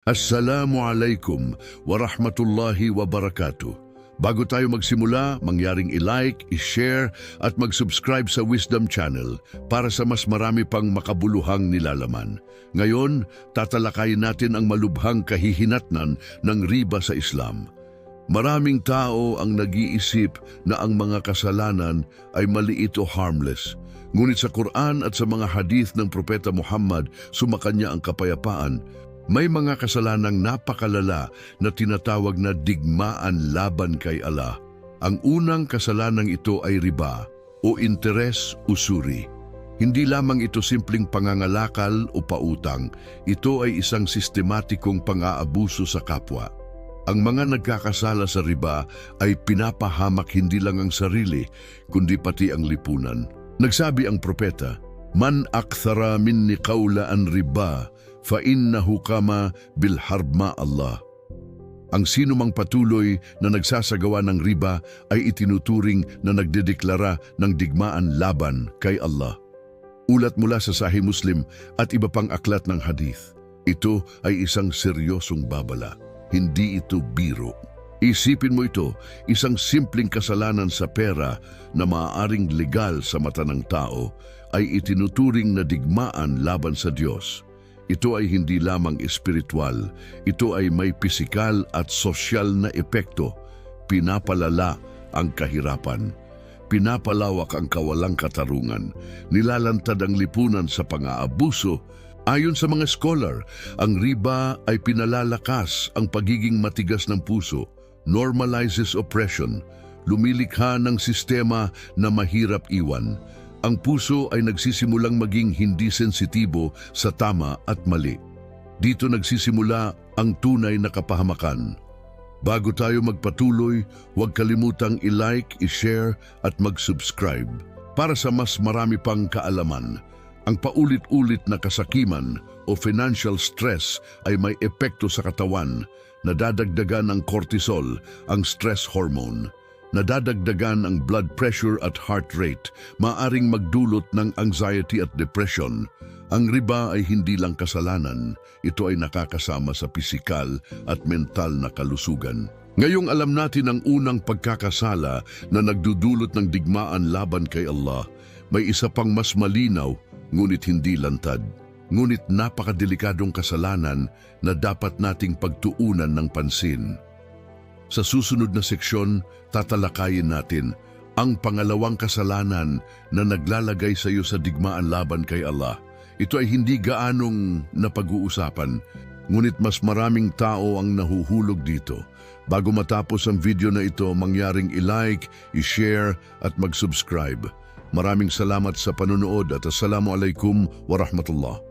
Assalamualaikum warahmatullahi wabarakatuh. Bago tayo magsimula, mangyaring i-like, i-share at mag-subscribe sa Wisdom Channel para sa mas marami pang makabuluhang nilalaman. Ngayon, tatalakayin natin ang malubhang kahihinatnan ng riba sa Islam. Maraming tao ang nag-iisip na ang mga kasalanan ay maliit o harmless. Ngunit sa Quran at sa mga hadith ng Propeta Muhammad, sumakanya ang kapayapaan, may mga kasalanang napakalala na tinatawag na digmaan laban kay Allah. Ang unang kasalanang ito ay riba o interes usuri. Hindi lamang ito simpleng pangangalakal o pautang, ito ay isang sistematikong pang-aabuso sa kapwa. Ang mga nagkakasala sa riba ay pinapahamak hindi lang ang sarili, kundi pati ang lipunan. Nagsabi ang propeta, "Man akthara minni qawlaan riba, fa-innahu kama bilharb ma Allah." Ang sino mang patuloy na nagsasagawa ng riba ay itinuturing na nagdedeklara ng digmaan laban kay Allah. Ulat mula sa Sahih Muslim at iba pang aklat ng hadith. Ito ay isang seryosong babala. Hindi ito biro. Isipin mo ito, isang simpleng kasalanan sa pera na maaaring legal sa mata ng tao ay itinuturing na digmaan laban sa Diyos. Ito ay hindi lamang espiritual, ito ay may pisikal at sosyal na epekto. Pinapalala ang kahirapan, pinapalawak ang kawalang katarungan, nilalantad ang lipunan sa pang-aabuso. Ayon sa mga scholar, ang riba ay pinalalakas ang pagiging matigas ng puso, normalizes oppression, lumilikha ng sistema na mahirap iwan. Ang puso ay nagsisimulang maging hindi sensitibo sa tama at mali. Dito nagsisimula ang tunay na kapahamakan. Bago tayo magpatuloy, huwag kalimutang i-like, i-share at mag-subscribe para sa mas marami pang kaalaman. Ang paulit-ulit na kasakiman o financial stress ay may epekto sa katawan. Nadadagdagan ang cortisol, ang stress hormone. Nadadagdagan ang blood pressure at heart rate, maaring magdulot ng anxiety at depression. Ang riba ay hindi lang kasalanan, ito ay nakakasama sa pisikal at mental na kalusugan. Ngayong alam natin ang unang pagkakasala na nagdudulot ng digmaan laban kay Allah, may isa pang mas malinaw, ngunit hindi lantad. Ngunit napakadelikadong kasalanan na dapat nating pagtuunan ng pansin. Sa susunod na seksyon, tatalakayin natin ang pangalawang kasalanan na naglalagay sa iyo sa digmaan laban kay Allah. Ito ay hindi gaanong napag-uusapan, ngunit mas maraming tao ang nahuhulog dito. Bago matapos ang video na ito, mangyaring i-like, i-share at mag-subscribe. Maraming salamat sa panonood at Assalamualaikum warahmatullah.